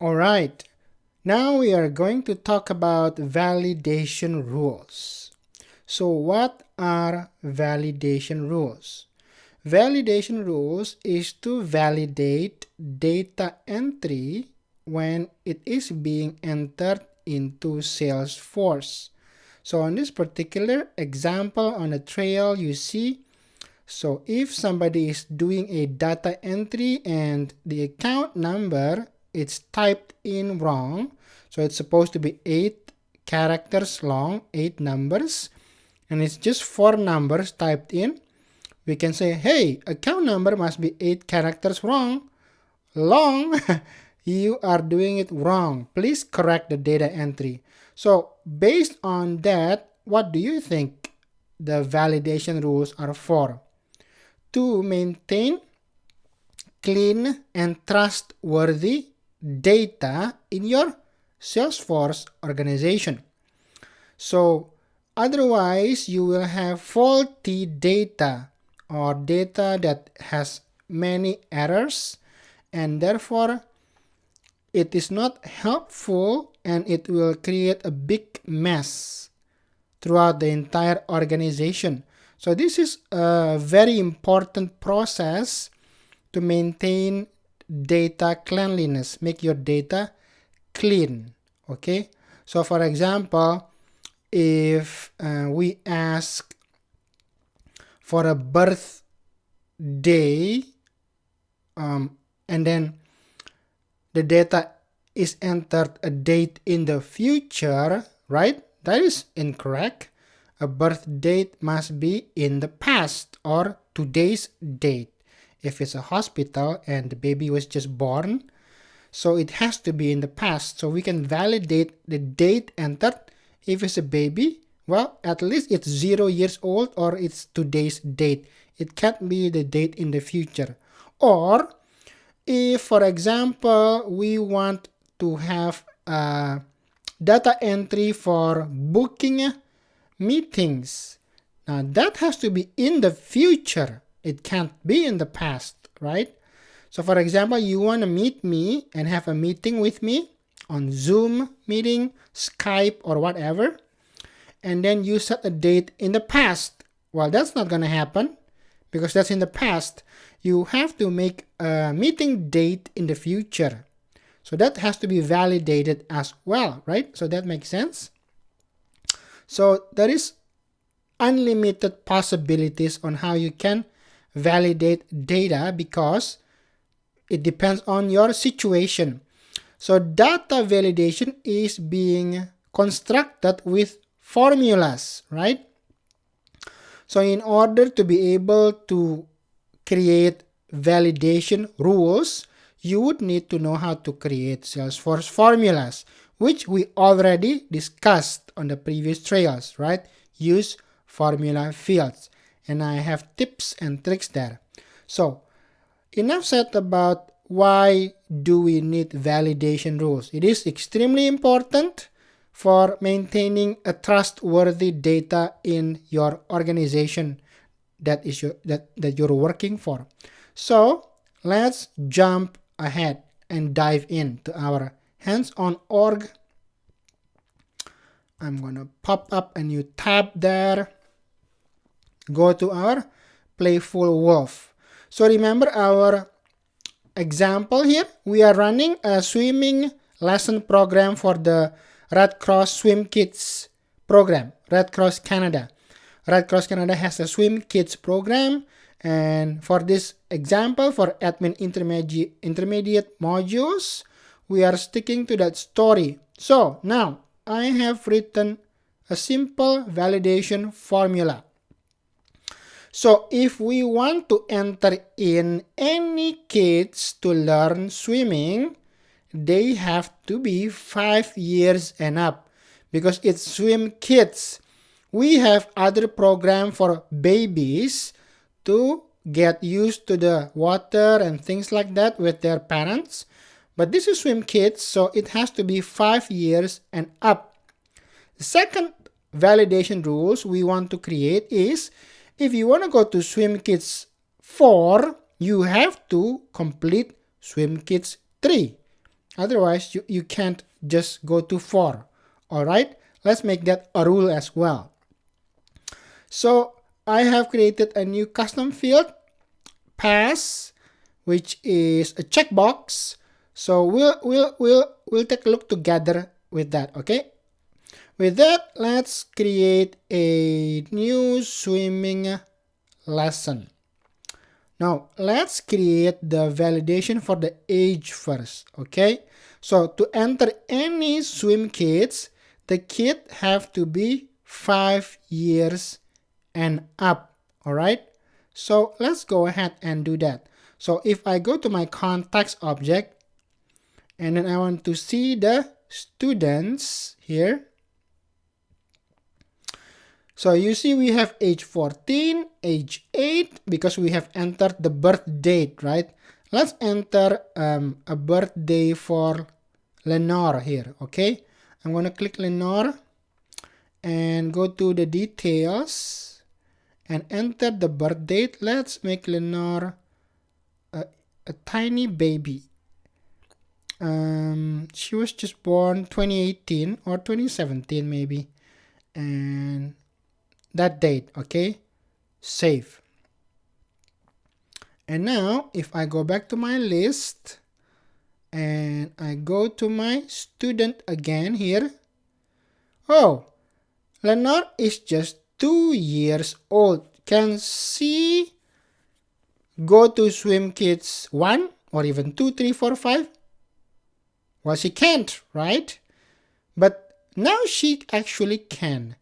Alright, now we are going to talk about validation rules. So what are validation rules? Validation rules is to validate data entry when it is being entered into Salesforce. So on this particular example on the trail you see, so if somebody is doing a data entry and the account number it's typed in wrong, so it's supposed to be 8 characters long, 8 numbers, and it's just 4 numbers typed in, we can say, hey, account number must be 8 characters long. You are doing it wrong. Please correct the data entry. So based on that, what do you think the validation rules are for? To maintain clean and trustworthy data in your Salesforce organization. So otherwise, you will have faulty data or data that has many errors, and therefore it is not helpful and it will create a big mess throughout the entire organization. So this is a very important process to maintain data cleanliness, make your data clean. Okay, so for example, if we ask for a birthday and then the data is entered a date in the future, right? That is incorrect. A birth date must be in the past or today's date. If it's a hospital and the baby was just born, so it has to be in the past. So we can validate the date entered. If it's a baby, well, at least it's 0 years old or it's today's date. It can't be the date in the future. Or if, for example, we want to have data entry for booking meetings, now that has to be in the future. It can't be in the past, right? So for example, you want to meet me and have a meeting with me on Zoom meeting, Skype, or whatever, and then you set a date in the past. Well, that's not going to happen because that's in the past. You have to make a meeting date in the future. So that has to be validated as well, right? So that makes sense. So there is unlimited possibilities on how you can validate data because it depends on your situation. So data validation is being constructed with formulas, right? So in order to be able to create validation rules, you would need to know how to create Salesforce formulas, which we already discussed on the previous trails, right? Use formula fields. And I have tips and tricks there. So enough said about why do we need validation rules. It is extremely important for maintaining a trustworthy data in your organization that you're working for. So let's jump ahead and dive into our hands-on org. I'm going to pop up a new tab there. Go to our Playful Wolf. So remember our example here. We are running a swimming lesson program for the Red Cross Swim Kids program, Red Cross Canada. Red Cross Canada has a Swim Kids program, and for this example, for admin intermediate modules, we are sticking to that story. So now I have written a simple validation formula. So if we want to enter in any kids to learn swimming, they have to be 5 years and up because it's Swim Kids. We have other program for babies to get used to the water and things like that with their parents. But this is Swim Kids, so it has to be 5 years and up. The second validation rules we want to create is if you want to go to Swim Kids 4, you have to complete Swim Kids 3. Otherwise, you can't just go to 4. All right, let's make that a rule as well. So I have created a new custom field, pass, which is a checkbox. So we'll take a look together with that. Okay. With that, let's create a new swimming lesson. Now, let's create the validation for the age first, okay? So, to enter any swim kits, the kid have to be 5 years and up, all right? So, let's go ahead and do that. So, if I go to my context object, and then I want to see the students here. So you see we have age 14, age 8, because we have entered the birth date, right? Let's enter a birthday for Lenore here, okay? I'm going to click Lenore and go to the details and enter the birth date. Let's make Lenore a tiny baby. She was just born 2018 or 2017 maybe. And that date, okay? Save. And now if I go back to my list and I go to my student again here, oh, Lenore is just 2 years old. Can she go to swim kids 1 or even 2, 3, 4, 5? Well, she can't, right? But now she actually can,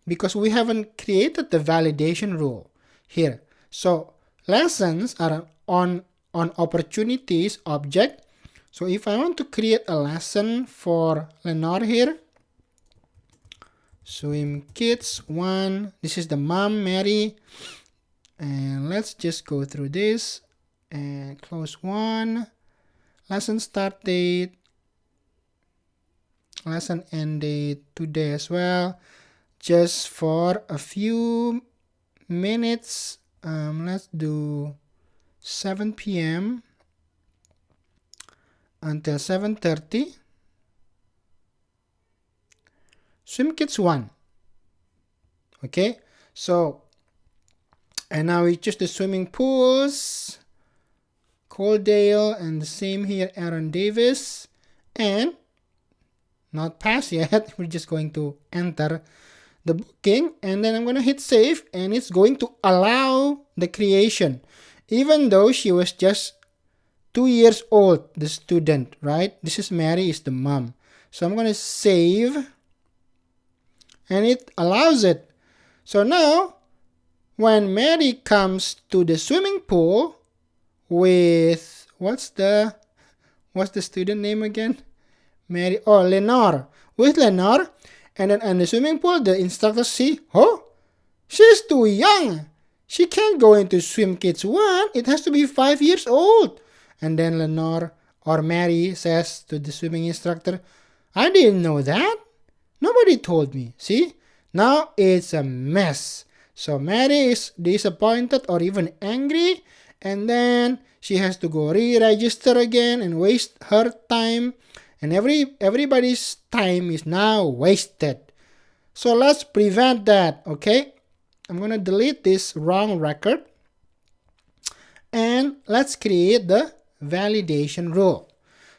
because we haven't created the validation rule here. So lessons are on opportunities object. So if I want to create a lesson for Lenore here, swim kids 1, this is the mom, Mary, and let's just go through this and close 1, lesson start date, lesson end date today as well, just for a few minutes. Let's do 7 p.m. until 7:30. Swim kids 1. Okay, so and now we choose the swimming pools, Coaldale, and the same here, Aaron Davis, and not pass yet. We're just going to enter the booking, and then I'm going to hit save, and it's going to allow the creation, even though she was just 2 years old, the student, right? This is Mary, is the mom. So I'm going to save, and it allows it. So now when Mary comes to the swimming pool with what's the student name again? Mary, oh, Lenore. With Lenore, and then in the swimming pool, the instructor see, oh, she's too young. She can't go into swim kids 1. It has to be 5 years old. And then Lenore or Mary says to the swimming instructor, I didn't know that. Nobody told me. See? Now it's a mess. So Mary is disappointed or even angry, and then she has to go re-register again and waste her time, and everybody's time is now wasted. So let's prevent that, okay? I'm going to delete this wrong record, and let's create the validation rule.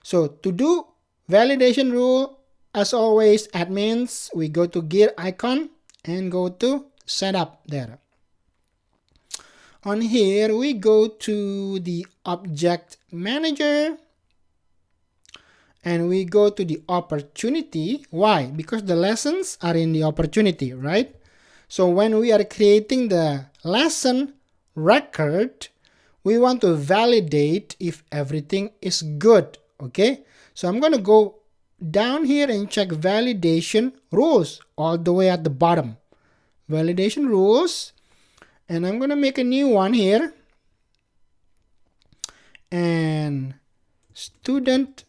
So to do validation rule, as always, admins, we go to gear icon and go to setup there. On here, we go to the object manager and we go to the opportunity. Why? Because the lessons are in the opportunity, right? So when we are creating the lesson record, we want to validate if everything is good, okay? So I'm going to go down here and check validation rules all the way at the bottom. Validation rules, and I'm going to make a new one here. And student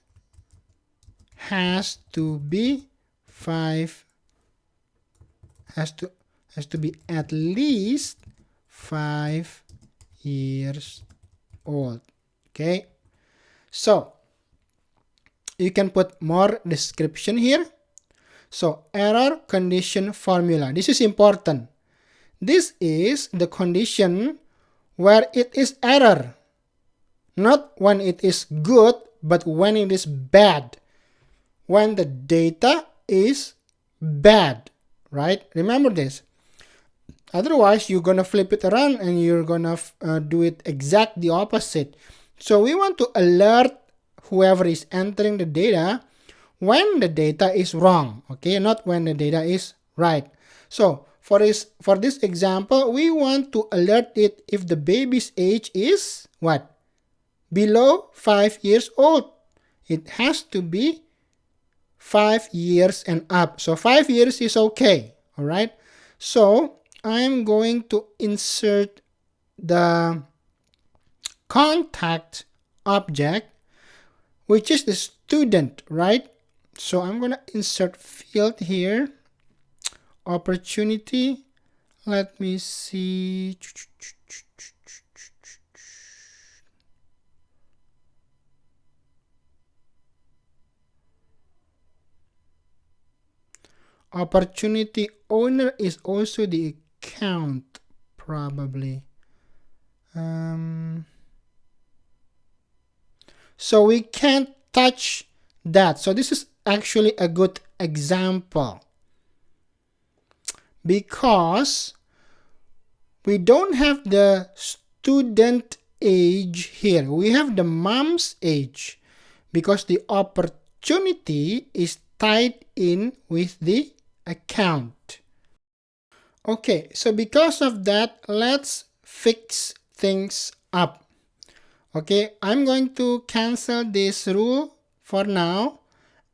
has to be 5, has to be at least 5 years old. Okay, so you can put more description here. So error condition formula. This is important. This is the condition where it is error. Not when it is good, but when it is bad. When the data is bad, right? Remember this. Otherwise, you're going to flip it around and you're going to do it exact the opposite. So we want to alert whoever is entering the data when the data is wrong, okay? Not when the data is right. So for this example, we want to alert it if the baby's age is what? Below 5 years old. It has to be 5 years and up. So 5 years is okay, all right? So I'm going to insert the contact object, which is the student, right? So I'm going to insert field here, opportunity. Let me see. Opportunity owner is also the account, probably. So we can't touch that. So this is actually a good example because we don't have the student age here. We have the mom's age because the opportunity is tied in with the account. Okay, so because of that, let's fix things up. Okay, I'm going to cancel this rule for now,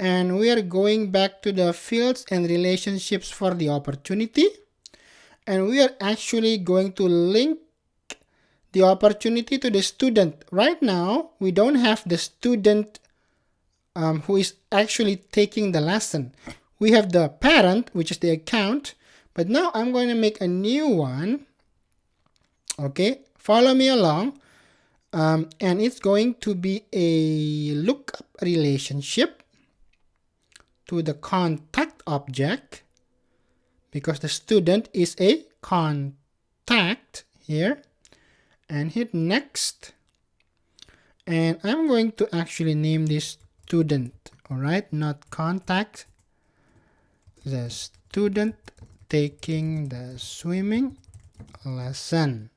and we are going back to the fields and relationships for the opportunity, and we are actually going to link the opportunity to the student. Right now, we don't have the student who is actually taking the lesson. We have the parent, which is the account, but now I'm going to make a new one. Okay, follow me along. And it's going to be a lookup relationship to the contact object because the student is a contact here, and hit next. And I'm going to actually name this student, all right, not contact. The student taking the swimming lesson.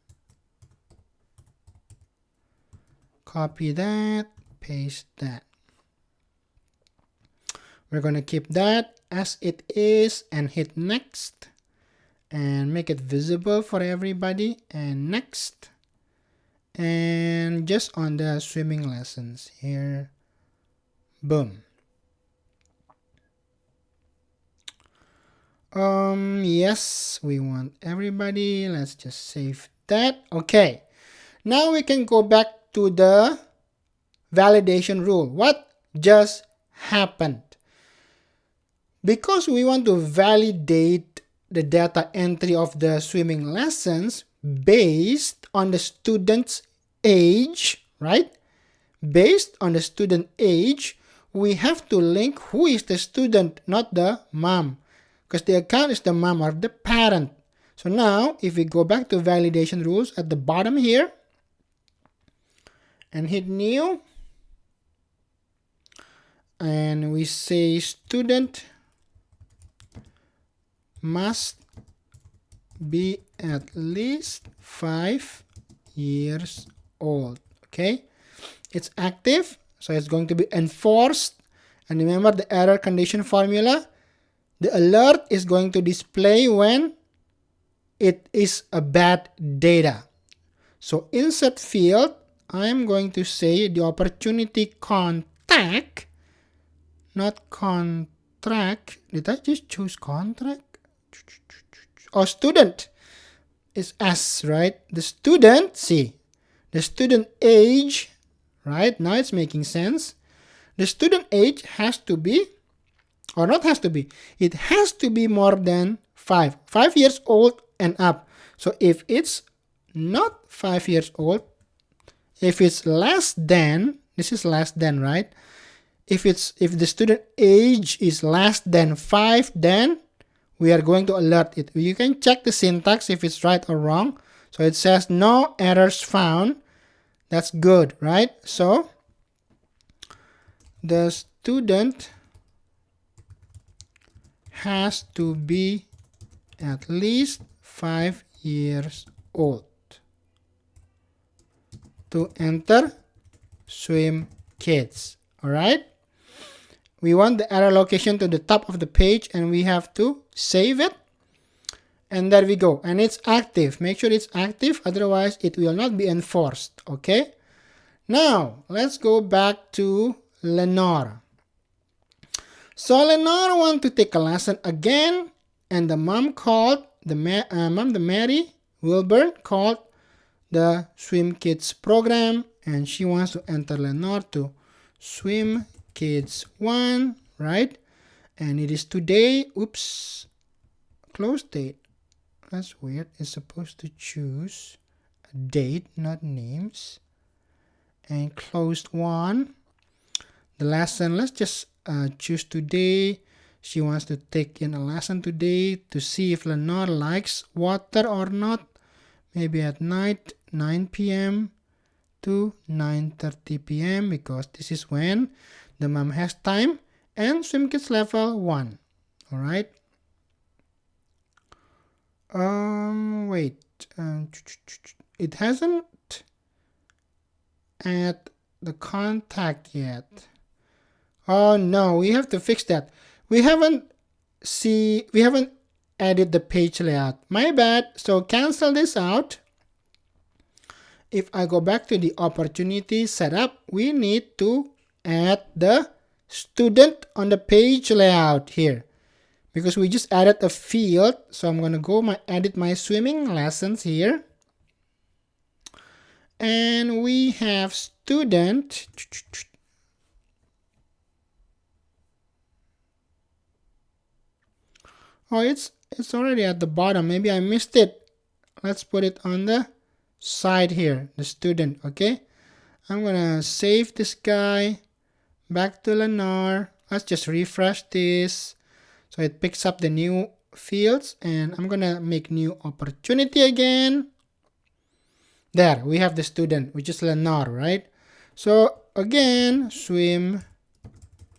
Copy that, paste that. We're going to keep that as it is and hit next and make it visible for everybody, and next. And just on the swimming lessons here, boom. Yes, we want everybody. Let's just save that. Okay, now we can go back to the validation rule. What just happened? Because we want to validate the data entry of the swimming lessons based on the student's age, right? Based on the student age, we have to link who is the student, not the mom, because the account is the mom or the parent. So now, if we go back to validation rules at the bottom here, and hit new, and we say student must be at least 5 years old. Okay, it's active, so it's going to be enforced. And remember the error condition formula. The alert is going to display when it is a bad data. So insert field, I'm going to say the opportunity contact, not contract. Did I just choose contract? Or student is S, right? The student, see, the student age, right? Now it's making sense. The student age has to be, or not has to be, it has to be more than 5 years old and up. So if it's not 5 years old, if it's less than, this is less than, right? if the student age is less than 5, then we are going to alert it. You can check the syntax if it's right or wrong. So it says no errors found. That's good, right? So the student has to be at least 5 years old to enter Swim Kids. All right? We want the error location to the top of the page, and we have to save it. And there we go. And it's active. Make sure it's active, otherwise it will not be enforced. Okay? Now, let's go back to Lenore. So Lenore want to take a lesson again, and the mom called, the Mary Wilburn called the Swim Kids program, and she wants to enter Lenore to Swim Kids 1, right? And it is today. Oops. Close date. That's weird. It's supposed to choose a date, not names. And closed 1. The lesson, let's just choose today. She wants to take in a lesson today to see if Lenore likes water or not. Maybe at night, 9 p.m. to 9:30 p.m. because this is when the mom has time, and Swim Kids level 1. All right. Wait. It hasn't add the contact yet. Oh no, we have to fix that. We haven't added the page layout. My bad. So cancel this out. If I go back to the opportunity setup, we need to add the student on the page layout here, because we just added a field. So I'm gonna go edit my swimming lessons here, and we have student. Oh, it's already at the bottom. Maybe I missed it. Let's put it on the side here, the student. Okay, I'm gonna save this guy back to Lenore. Let's just refresh this so it picks up the new fields, and I'm gonna make new opportunity again. There we have the student, which is Lenore, right? So again, Swim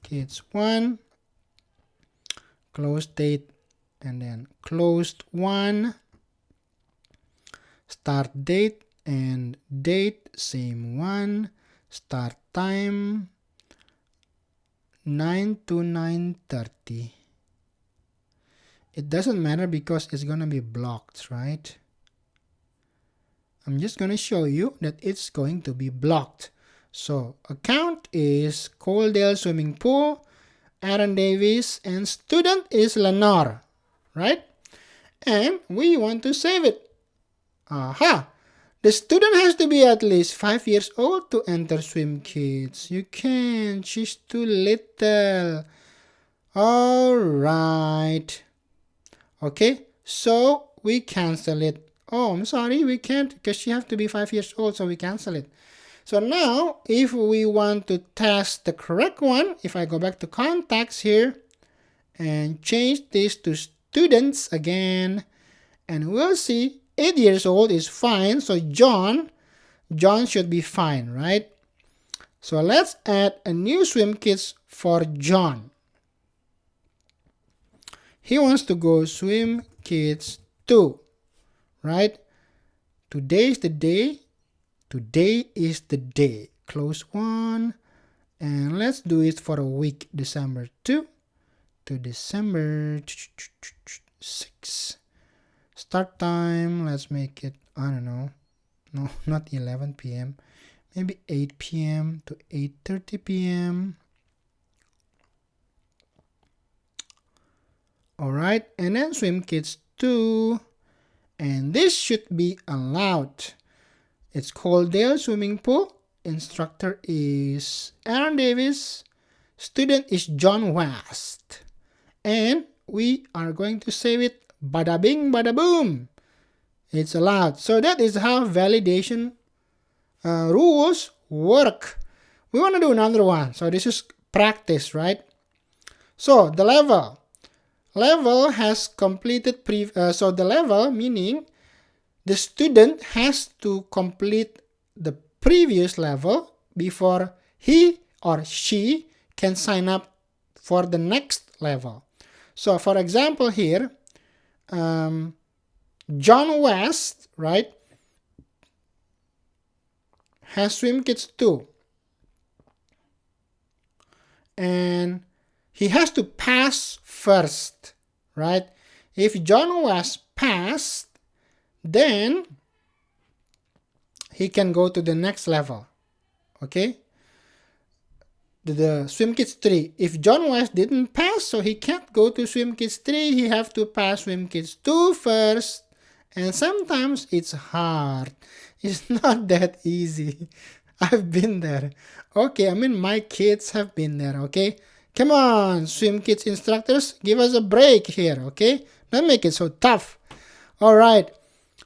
Kids 1, close date, and then closed 1, start date and date, same one, start time 9 to 9:30. It doesn't matter because it's gonna be blocked, right? I'm just gonna show you that it's going to be blocked. So account is Coaldale Swimming Pool, Aaron Davis, and student is Lenore, right? And we want to save it. Aha! The student has to be at least 5 years old to enter Swim Kids. You can't. She's too little. Alright. Okay, so we cancel it. Oh, I'm sorry, we can't because she has to be 5 years old, so we cancel it. So now, if we want to test the correct one, if I go back to contacts here and change this to students again, and we'll see 8 years old is fine. So John should be fine, right? So let's add a new Swim Kids for John. He wants to go Swim Kids 2, right? Today is the day. Today is the day. Close 1. And let's do it for a week. December 2 to December 6. Start time, let's make it, I don't know. No, not 11 p.m. Maybe 8 p.m. to 8:30 p.m. Alright, and then Swim Kids 2. And this should be allowed. It's Coaldale Swimming Pool. Instructor is Aaron Davis. Student is John West. And we are going to save it. Bada bing, bada boom. It's allowed. So that is how validation rules work. We want to do another one. So this is practice, right? So the level has completed so the level meaning the student has to complete the previous level before he or she can sign up for the next level. So for example here, John West, right, has swim kits 2. And he has to pass first, right? If John West passed, then he can go to the next level, okay? The swim kits 3. If John West didn't pass, so he can't go to swim kits 3, he have to pass swim kits 2 first. And sometimes it's hard. It's not that easy. I've been there. Okay, I mean my kids have been there, okay? Come on, swim kids instructors, give us a break here, okay? Don't make it so tough. Alright,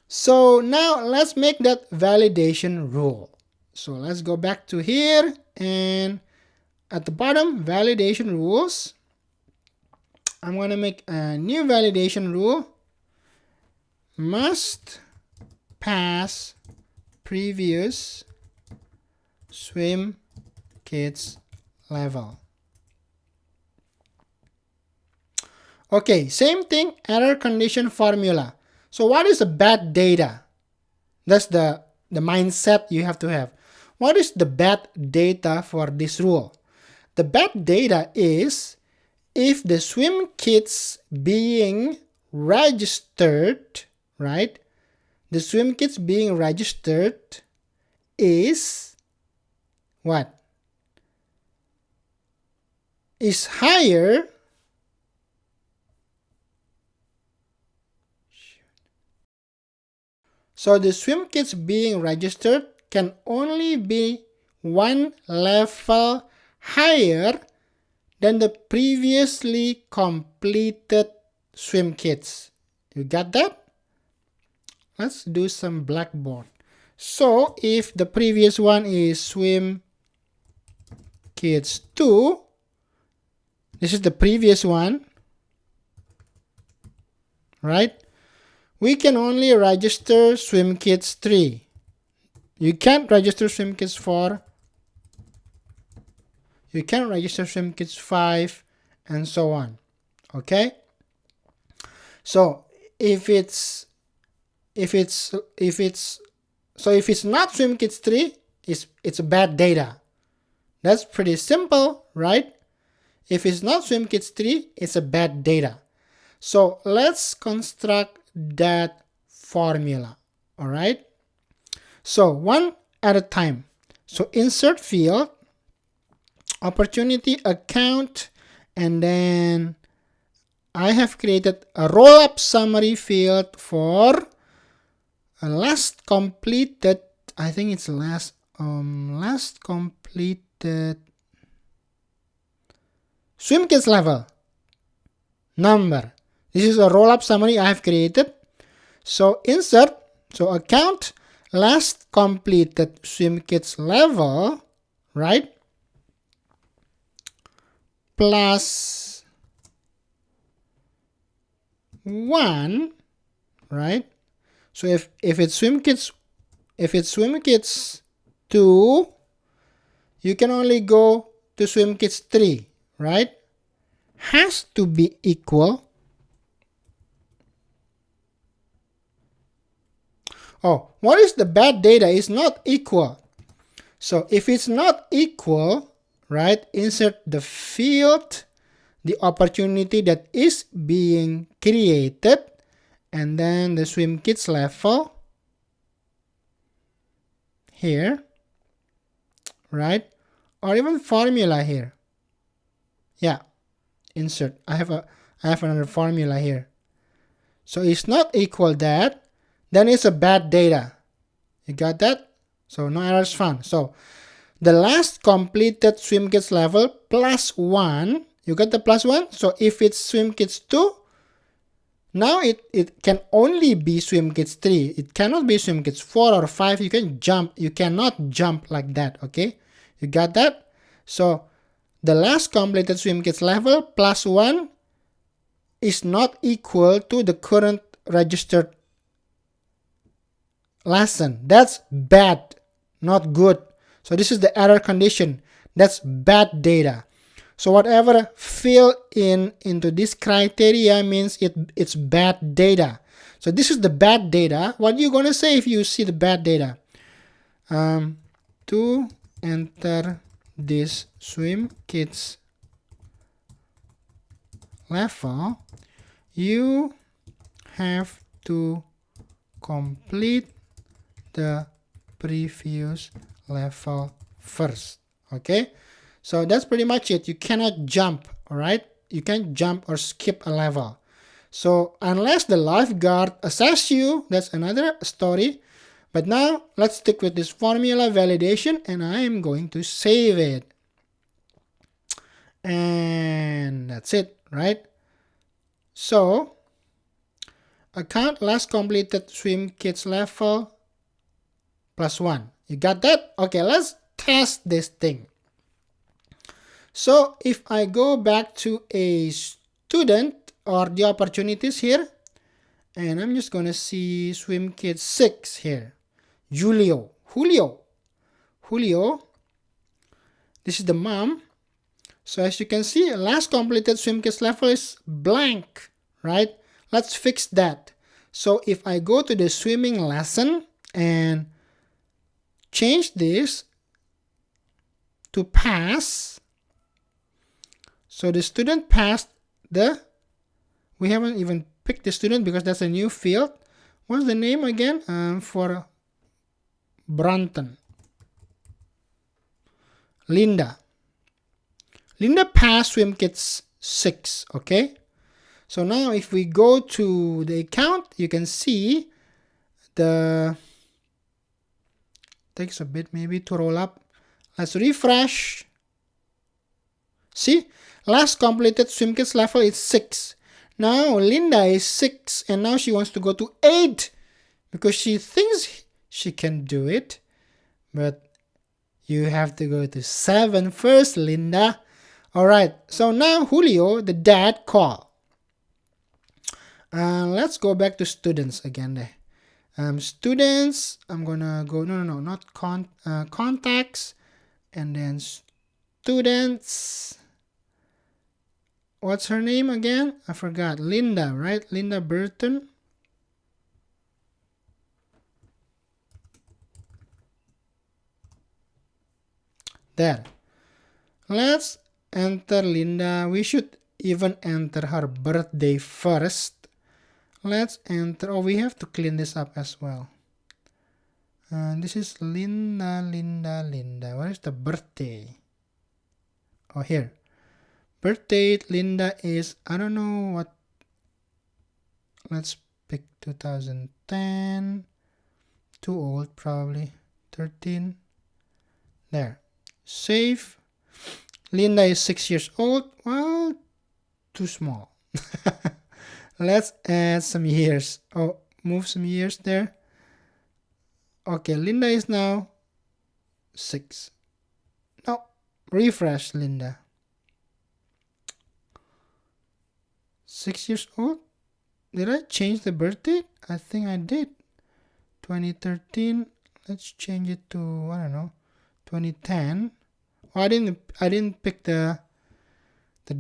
so now let's make that validation rule. So let's go back to here, and at the bottom, validation rules. I'm going to make a new validation rule. Must pass previous swim kids level. Okay, same thing, error condition formula. So what is the bad data? That's the mindset you have to have. What is the bad data for this rule? The bad data is if the swim kits being registered, right? The swim kits being registered is what? Is higher so the swim kits being registered can only be one level higher than the previously completed swim kits. You got that? Let's do some blackboard. So if the previous one is swim kits 2, this is the previous one, right? We can only register swim kits 3. You can't register swim kits 4. You can't register swim kits 5 and so on. Okay? So if it's not swim kits 3, it's a bad data. That's pretty simple, right? If it's not swim kits 3, it's a bad data. So let's construct that formula. All right? So one at a time. So insert field, opportunity account, and then I have created a roll-up summary field for a last completed, I think it's last completed swim kits level number. This is a roll-up summary I have created. So insert, so account last completed swim kits level, right? Plus 1, right? So if it's swim kits 2, you can only go to swim kits 3, right? Has to be equal. Oh, what is the bad data? Is not equal. So if it's not equal, right, insert the field, the opportunity that is being created, and then the swim kits level here, right? Or even formula here. Yeah, insert. I have another formula here. So it's not equal that, then it's a bad data. You got that? So no errors found. So the last completed swim kits level plus 1. You got the plus 1? So if it's swim kits 2, now it can only be swim kits 3. It cannot be swim kits 4 or 5. You cannot jump like that, okay? You got that? So the last completed swim kids level plus 1 is not equal to the current registered lesson. That's bad, not good. So this is the error condition. That's bad data. So whatever fill into this criteria means it's bad data. So this is the bad data. What are you going to say if you see the bad data? To enter this swim kids level, you have to complete the previous level first. Okay, so that's pretty much it. You cannot jump, all right? You can't jump or skip a level. So unless the lifeguard assess you, that's another story. But now let's stick with this formula validation, and I am going to save it. And that's it, right? So account last completed swim kids level plus 1. You got that? Okay, let's test this thing. So if I go back to a student or the opportunities here, and I'm just going to see swim kids 6 here. Julio. This is the mom. So as you can see, last completed swim kids level is blank, right? Let's fix that. So if I go to the swimming lesson and change this to pass, so the student passed we haven't even picked the student because that's a new field. What's the name again? For Brunton. Linda passed swim kids 6, okay? So now if we go to the account, you can see takes a bit maybe to roll up. Let's refresh. See, last completed swim kids level is 6. Now Linda is 6 and now she wants to go to 8 because she thinks she can do it. But you have to go to 7 first, Linda. Alright, so now Julio, the dad, called. Let's go back to students again there. Students, I'm gonna go, not contacts, and then students. What's her name again? I forgot. Linda, right? Linda Burton. There. Let's enter Linda. We should even enter her birthday first. Let's enter. Oh, we have to clean this up as well. This is Linda. Where is the birthday? Oh, here. Birthday Linda is, I don't know what. Let's pick 2010. Too old probably. 13. There. Save. Linda is 6 years old. Well, too small. Let's add some years. Oh, move some years there. Okay, Linda is now 6. No, refresh Linda. 6 years old? Did I change the birth date? I think I did. 2013. Let's change it to, I don't know, 2010. Oh, I didn't pick the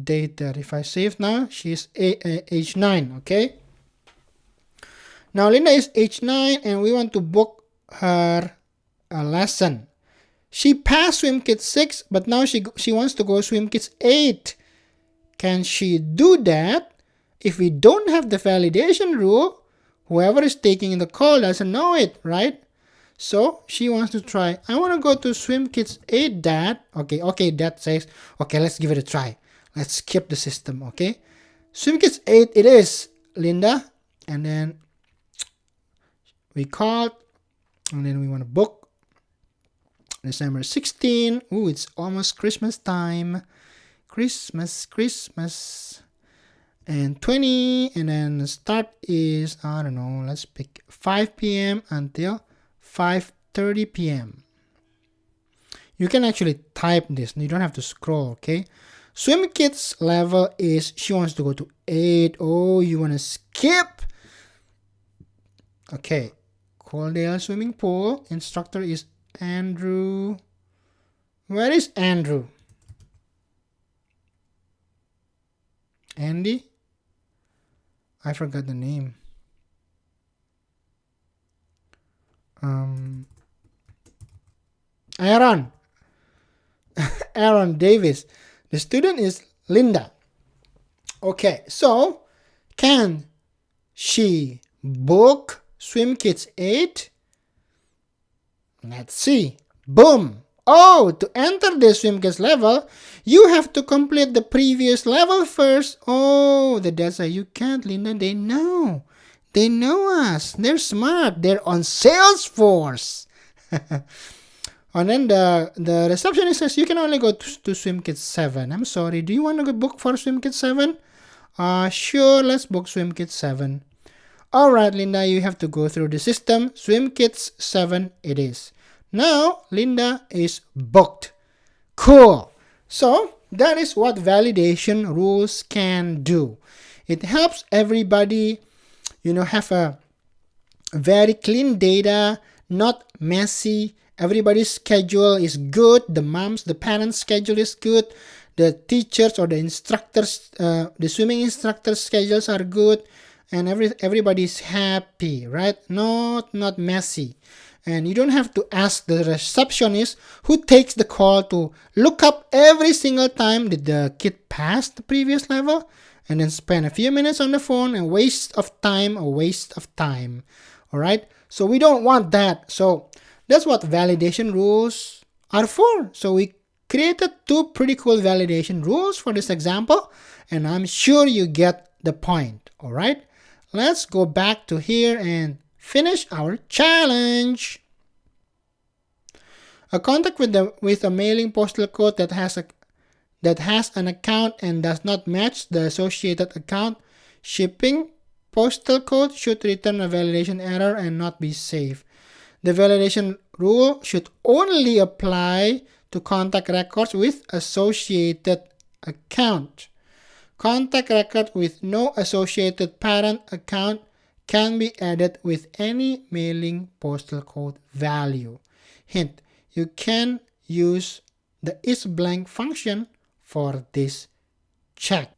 date there. If I save now, she's age 9, okay? Now Linda is age 9 and we want to book her a lesson. She passed swim kids 6, but now she wants to go swim kids 8. Can she do that? If we don't have the validation rule, whoever is taking the call doesn't know it, right? So she wants to try. I want to go to swim kids 8, Dad. Okay, Dad says, okay, let's give it a try. Let's skip the system, okay? Swim kids 8 it is, Linda. And then we called, and then we want to book December 16. Ooh, it's almost Christmas time. Christmas. And 20, and then the start is, I don't know, let's pick 5 p.m. until 5:30 p.m. You can actually type this. You don't have to scroll, okay? SwimKids level is, she wants to go to 8. Oh, you want to skip? Okay. Coaldale swimming pool. Instructor is Andrew. Where is Andrew? Andy? I forgot the name. Aaron. Aaron Davis. The student is Linda. Okay, so can she book SwimKids 8? Let's see. Boom. Oh, to enter the SwimKids level, you have to complete the previous level first. Oh, the dad said, you can't, Linda. They know. They know us. They're smart. They're on Salesforce. And then the receptionist says, you can only go to SwimKids 7. I'm sorry. Do you want to go book for SwimKids 7? Sure, let's book SwimKids 7. Alright, Linda, you have to go through the system. SwimKids 7 it is. Now, Linda is booked. Cool. So, that is what validation rules can do. It helps everybody, have a very clean data, not messy. Everybody's schedule is good. The parents' schedule is good. The teachers or the instructors, the swimming instructors' schedules are good. And everybody's happy, right? Not messy. And you don't have to ask the receptionist who takes the call to look up every single time did the kid pass the previous level, and then spend a few minutes on the phone, a waste of time. All right? So we don't want that. So that's what validation rules are for. So we created 2 pretty cool validation rules for this example, and I'm sure you get the point. All right? Let's go back to here and finish our challenge. A contact with a mailing postal code that has an account and does not match the associated account shipping postal code should return a validation error and not be safe. The validation rule should only apply to contact records with associated account. Contact record with no associated parent account can be added with any mailing postal code value. Hint, you can use the isBlank function for this check.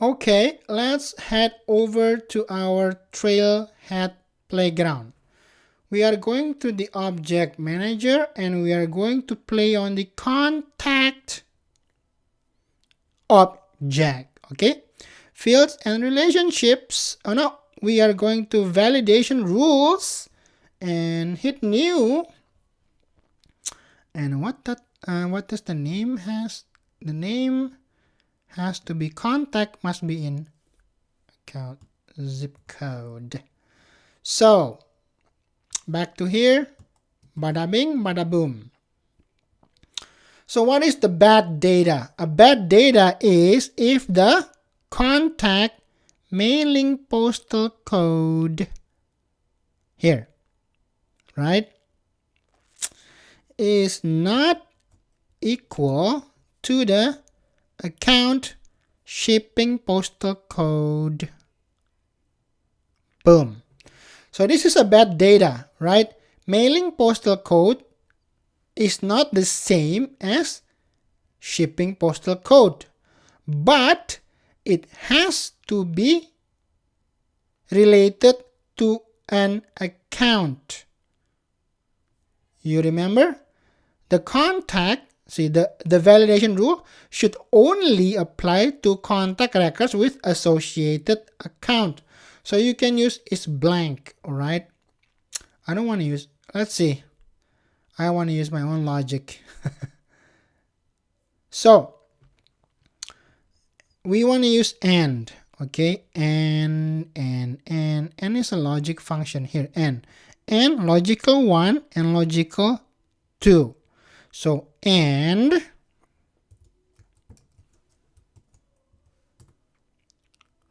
Okay, let's head over to our Trailhead playground. We are going to the object manager and we are going to play on the contact object. Okay, fields and relationships. Oh no, we are going to validation rules and hit new. And what does the name has? The name has to be contact, must be in account zip code. So back to here, bada bing, bada boom. So what is the bad data? A bad data is if the contact mailing postal code here, right, is not equal to the account shipping postal code. Boom. So this is a bad data, right? Mailing postal code is not the same as shipping postal code, but it has to be related to an account. You remember? The contact, see the validation rule should only apply to contact records with associated account. So you can use isBlank, alright? I don't want to use, let's see. I want to use my own logic. So we want to use AND, okay? And is a logic function here. And logical 1 and logical 2. So AND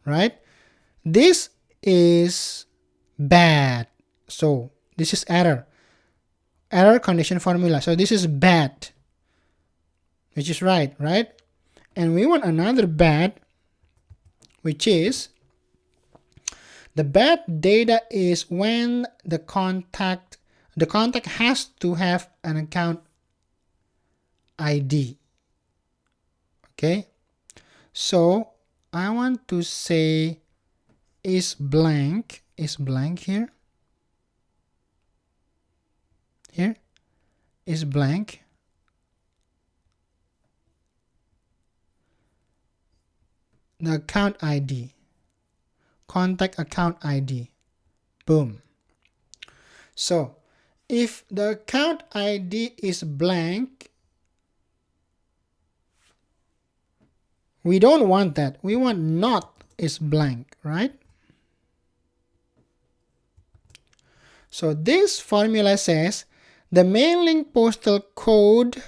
right? This is bad. So this is error condition formula. So this is bad. which is right? And we want another bad, which is the bad data is when the contact has to have an account ID. Okay, so I want to say is blank here is blank, the account ID, contact account ID. Boom. So if the account ID is blank, we don't want that. We want not is blank, right? So this formula says the mailing postal code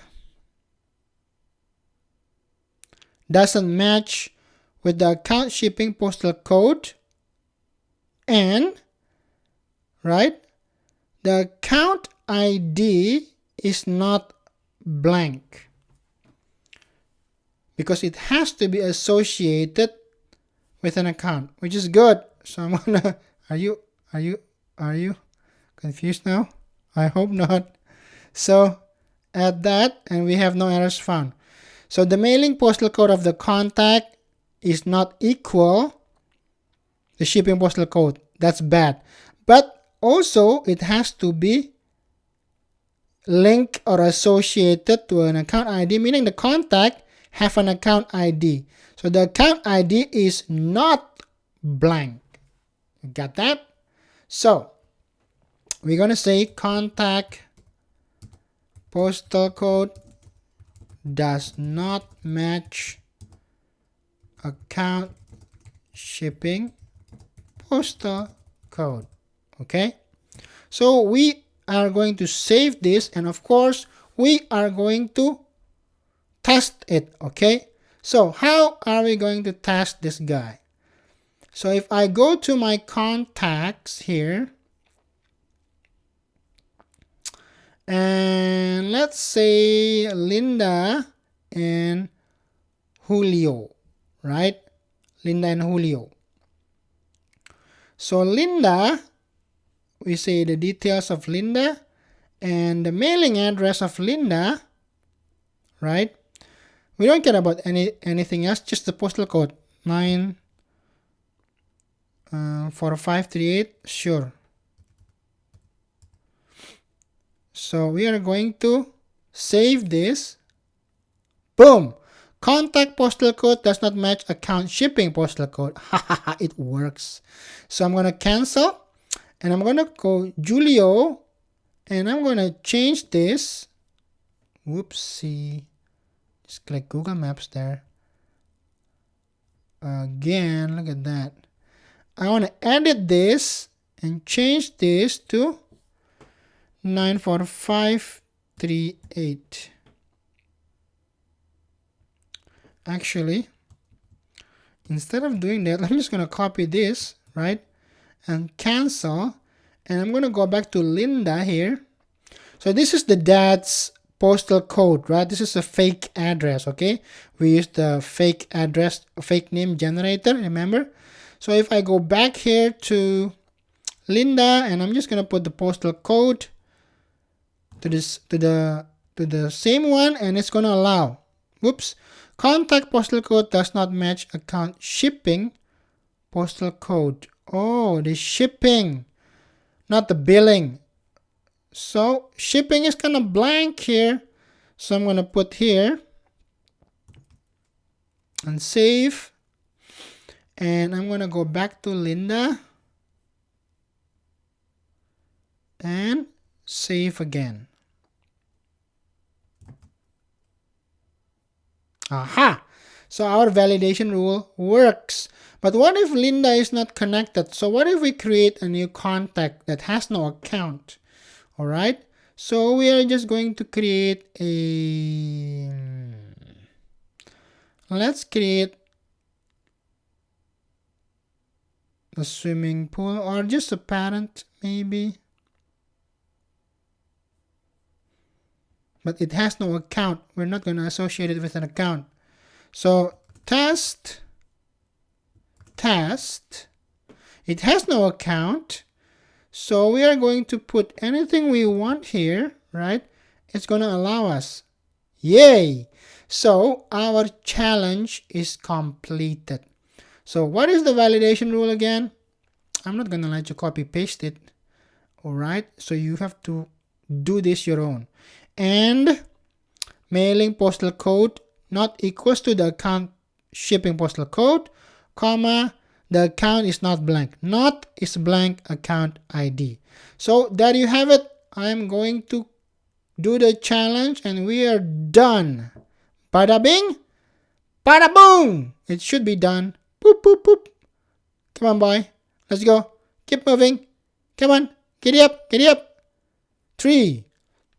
doesn't match with the account shipping postal code, and the account ID is not blank because it has to be associated with an account, which is good. So I'm gonna are you confused now? I hope not. So add that and we have no errors found. So the mailing postal code of the contact is not equal the shipping postal code. That's bad. But also it has to be linked or associated to an account ID, meaning the contact have an account ID. So the account ID is not blank. Got that? So we're going to say contact postal code does not match account shipping postal code. Okay? So we are going to save this, and of course we are going to test it. Okay? So how are we going to test this guy? So if I go to my contacts here, and let's say Linda and Julio, right? Linda and Julio. So Linda, we say the details of Linda and the mailing address of Linda, right? We don't care about anything else, just the postal code 94538. Sure. So we are going to save this. Boom. Contact postal code does not match account shipping postal code. It works. So I'm going to cancel and I'm going to go Julio and I'm going to change this. Whoopsie. Just click Google Maps there. Again, look at that. I want to edit this and change this to 94538. Actually, instead of doing that, I'm just going to copy this, right? And cancel. And I'm going to go back to Linda here. So this is the dad's postal code, right? This is a fake address, okay? We use the fake address, fake name generator, remember? So if I go back here to Linda and I'm just going to put the postal code to the same one, and it's going to allow. Whoops. Contact postal code does not match account shipping postal code. Oh, the shipping, not the billing. So shipping is kind of blank here. So I'm going to put here and save. And I'm going to go back to Linda and save again. Aha! So our validation rule works. But what if Linda is not connected? So what if we create a new contact that has no account? Alright? So we are just going to create a... Let's create a swimming pool or just a parent maybe. but it has no account. We're not going to associate it with an account. So test, it has no account. So we are going to put anything we want here, right? It's going to allow us. Yay! So our challenge is completed. So what is the validation rule again? I'm not going to let you copy paste it. All right. So you have to do this your own. And mailing postal code not equals to the account shipping postal code, comma, the account is not blank. Not is blank account ID. So there you have it. I'm going to do the challenge and we are done. Bada bing, bada boom. It should be done. Boop, boop, boop. Come on, boy. Let's go. Keep moving. Come on. Giddy up, giddy up. 3,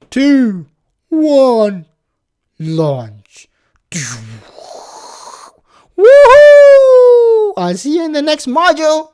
2, 1. Launch. Woohoo! I'll see you in the next module.